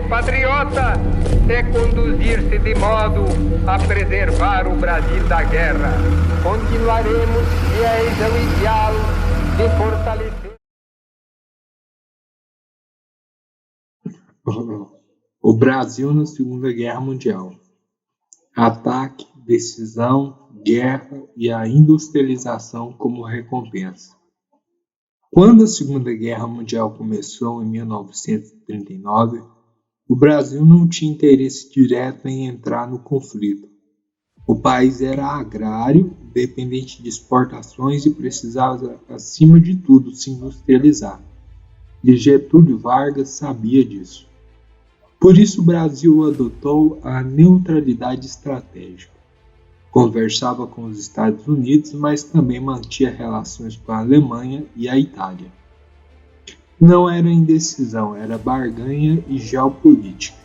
patriota é conduzir-se de modo a preservar o Brasil da guerra. Continuaremos fiéis ao ideal de fortalecer o Brasil na Segunda Guerra Mundial. Ataque, decisão, guerra e a industrialização como recompensa. Quando a Segunda Guerra Mundial começou em 1939, o Brasil não tinha interesse direto em entrar no conflito. O país era agrário, dependente de exportações e precisava, acima de tudo, se industrializar. E Getúlio Vargas sabia disso. Por isso o Brasil adotou a neutralidade estratégica. Conversava com os Estados Unidos, mas também mantinha relações com a Alemanha e a Itália. Não era indecisão, era barganha e geopolítica.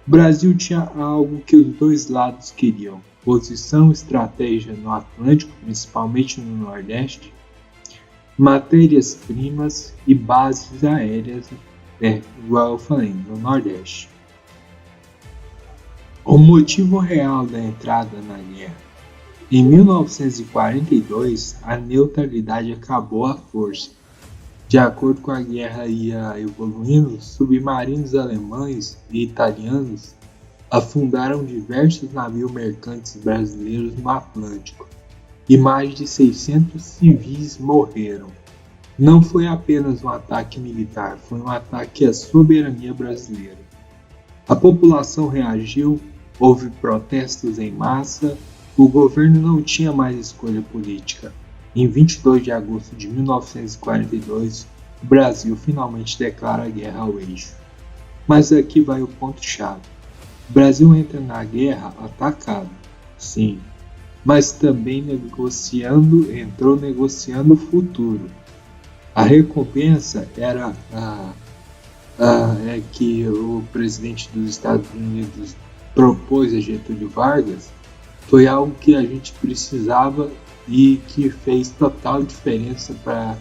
O Brasil tinha algo que os dois lados queriam: posição estratégica no Atlântico, principalmente no Nordeste, matérias-primas e bases aéreas, igual eu falei, no Nordeste. O motivo real da entrada na guerra. Em 1942, a neutralidade acabou à força. De acordo com a guerra ia evoluindo, submarinos alemães e italianos afundaram diversos navios mercantes brasileiros no Atlântico e mais de 600 civis morreram. Não foi apenas um ataque militar, foi um ataque à soberania brasileira. A população reagiu, houve protestos em massa, o governo não tinha mais escolha política. Em 22 de agosto de 1942, o Brasil finalmente declara guerra ao eixo. Mas aqui vai o ponto-chave. O Brasil entra na guerra atacado, sim, mas também entrou negociando o futuro. A recompensa era que o presidente dos Estados Unidos propôs a Getúlio Vargas, foi algo que a gente precisava e que fez total diferença para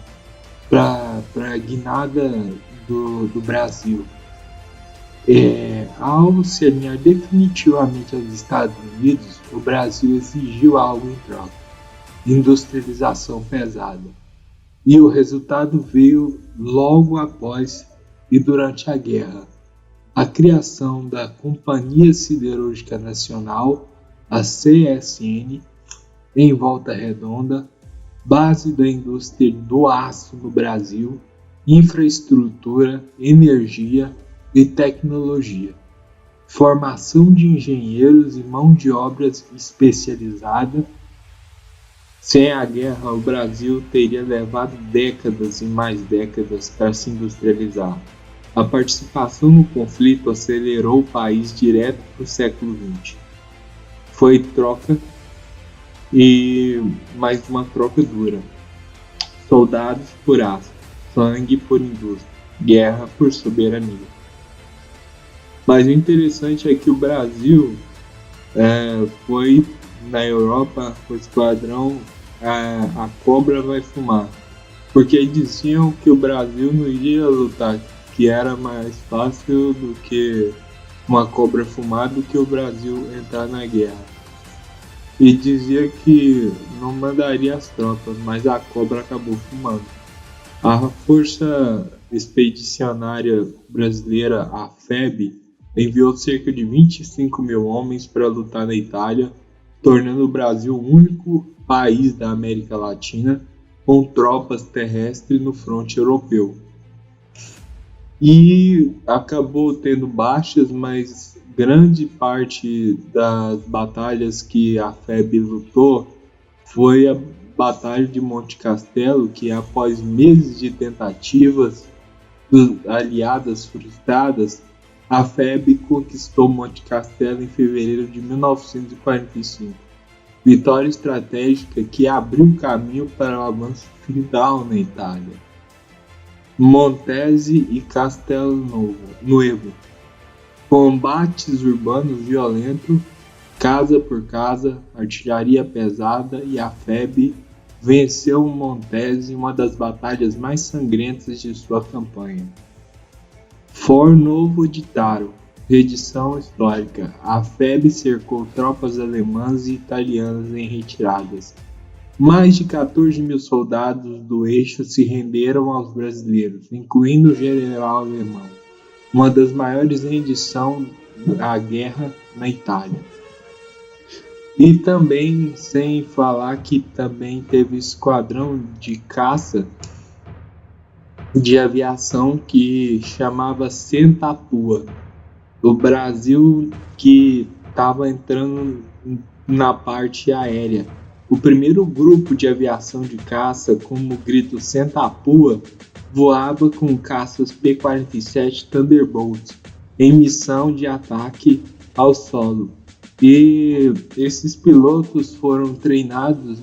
a guinada do Brasil. Ao se alinhar definitivamente aos Estados Unidos, o Brasil exigiu algo em troca: industrialização pesada. E o resultado veio logo após e durante a guerra: a criação da Companhia Siderúrgica Nacional, a CSN, em Volta Redonda, base da indústria do aço no Brasil, infraestrutura, energia e tecnologia, formação de engenheiros e mão de obra especializada. Sem a guerra, o Brasil teria levado décadas e mais décadas para se industrializar. A participação no conflito acelerou o país direto para o século XX. Foi troca, mas uma troca dura. Soldados por aço, sangue por indústria, guerra por soberania. Mas o interessante é que o Brasil foi na Europa, o esquadrão a cobra vai fumar, porque diziam que o Brasil não iria lutar, que era mais fácil do que uma cobra fumar do que o Brasil entrar na guerra. E dizia que não mandaria as tropas, mas a cobra acabou fumando. A Força Expedicionária Brasileira, a FEB, enviou cerca de 25 mil homens para lutar na Itália, tornando o Brasil o único país da América Latina com tropas terrestres no fronte europeu. E acabou tendo baixas, mas grande parte das batalhas que a FEB lutou foi a Batalha de Monte Castelo, que após meses de tentativas aliadas frustradas, a FEB conquistou Monte Castelo em fevereiro de 1945. Vitória estratégica que abriu caminho para o avanço final na Itália. Montese e Castelnuovo. Combates urbanos violentos, casa por casa, artilharia pesada, e a FEB venceu Montese em uma das batalhas mais sangrentas de sua campanha. Fornovo di Taro, Edição histórica. A FEB cercou tropas alemãs e italianas em retiradas. Mais de 14 mil soldados do eixo se renderam aos brasileiros, incluindo o general alemão, uma das maiores rendições da guerra na Itália. E também, sem falar que também teve esquadrão de caça de aviação que chamava Sentapua. O Brasil que estava entrando na parte aérea. O primeiro grupo de aviação de caça, como o grito Sentapua, voava com caças P-47 Thunderbolt em missão de ataque ao solo. E esses pilotos foram treinados,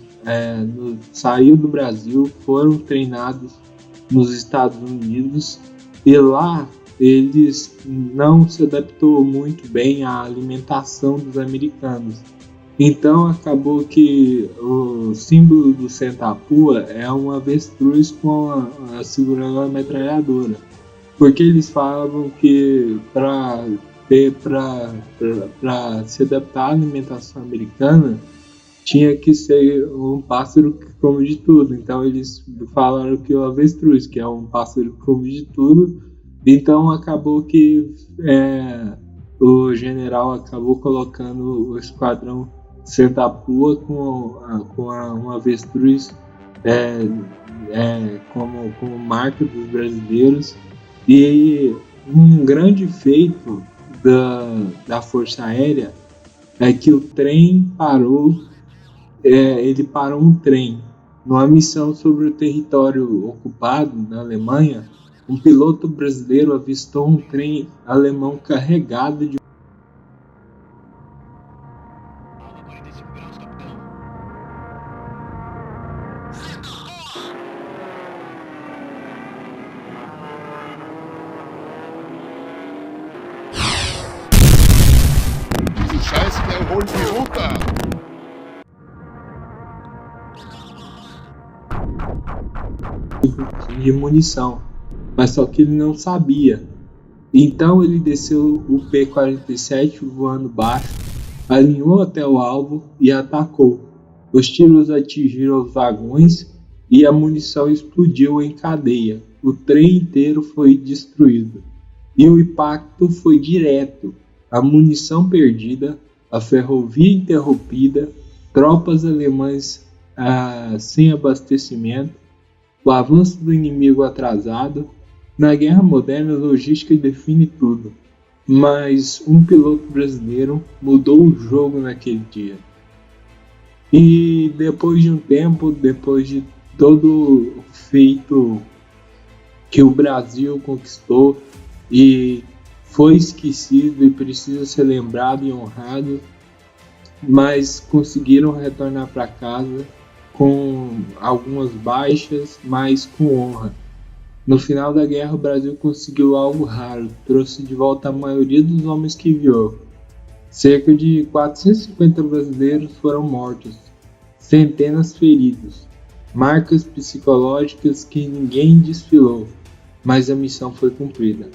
saiu do Brasil, foram treinados nos Estados Unidos e lá eles não se adaptou muito bem à alimentação dos americanos. Então acabou que o símbolo do Sentapua é um avestruz segurando a metralhadora, porque eles falavam que para se adaptar à alimentação americana tinha que ser um pássaro que come de tudo. Então eles falaram que o avestruz, que é um pássaro que come de tudo, então acabou que o general acabou colocando o esquadrão Sentapua com um avestruz como marca dos brasileiros. E um grande feito da Força Aérea é que o trem parou, ele parou um trem numa missão sobre o território ocupado na Alemanha. Um piloto brasileiro avistou um trem alemão carregado de munição, mas só que ele não sabia. Então ele desceu o P-47 voando baixo, alinhou até o alvo e atacou. Os tiros atingiram os vagões e a munição explodiu em cadeia. O trem inteiro foi destruído e o impacto foi direto. A munição perdida, a ferrovia interrompida, tropas alemãs sem abastecimento, o avanço do inimigo atrasado. Na guerra moderna, a logística define tudo, mas um piloto brasileiro mudou o jogo naquele dia. E depois de um tempo, depois de todo o feito que o Brasil conquistou e foi esquecido e precisa ser lembrado e honrado, mas conseguiram retornar para casa com algumas baixas, mas com honra. No final da guerra, o Brasil conseguiu algo raro, trouxe de volta a maioria dos homens que enviou. Cerca de 450 brasileiros foram mortos, centenas feridos, marcas psicológicas que ninguém desfilou, mas a missão foi cumprida.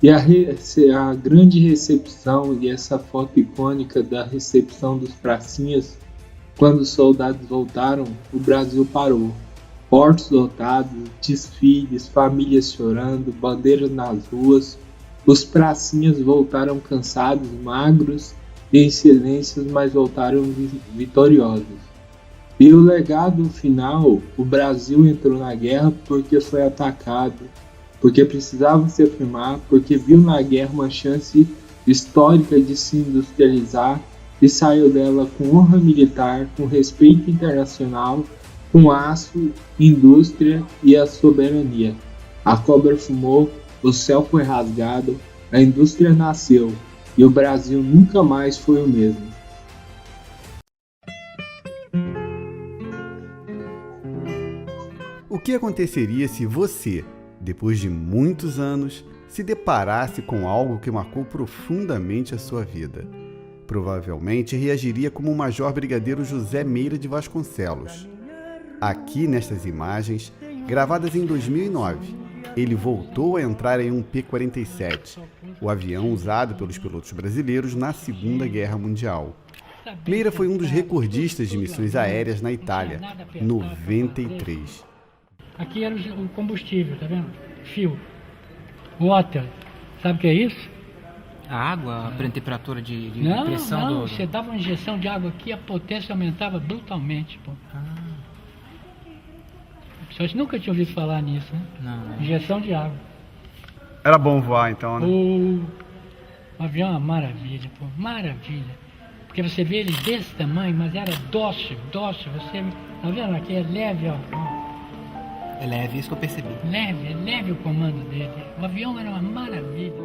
E a grande recepção e essa foto icônica da recepção dos pracinhas. Quando os soldados voltaram, o Brasil parou. Portos lotados, desfiles, famílias chorando, bandeiras nas ruas. Os pracinhas voltaram cansados, magros e em silêncio, mas voltaram vitoriosos. E o legado final, o Brasil entrou na guerra porque foi atacado, porque precisava se afirmar, porque viu na guerra uma chance histórica de se industrializar, e saiu dela com honra militar, com respeito internacional, com aço, indústria e a soberania. A cobra fumou, o céu foi rasgado, a indústria nasceu e o Brasil nunca mais foi o mesmo. O que aconteceria se você, depois de muitos anos, se deparasse com algo que marcou profundamente a sua vida? Provavelmente reagiria como o Major Brigadeiro José Meira de Vasconcelos. Aqui nestas imagens, gravadas em 2009, ele voltou a entrar em um P-47, o avião usado pelos pilotos brasileiros na Segunda Guerra Mundial. Meira foi um dos recordistas de missões aéreas na Itália, 93. Aqui era o combustível, tá vendo? Fio. Water. Sabe o que é isso? A água, a temperatura de pressão não, do... você dava uma injeção de água aqui, a potência aumentava brutalmente, pô. Vocês nunca tinham ouvido falar nisso, né? Não. Injeção de água. Era bom voar então, né? O avião é uma maravilha, pô, maravilha. Porque você vê ele desse tamanho, mas era dócil, você... Tá vendo aqui? É leve, ó. É leve, isso que eu percebi. É leve o comando dele. O avião era uma maravilha.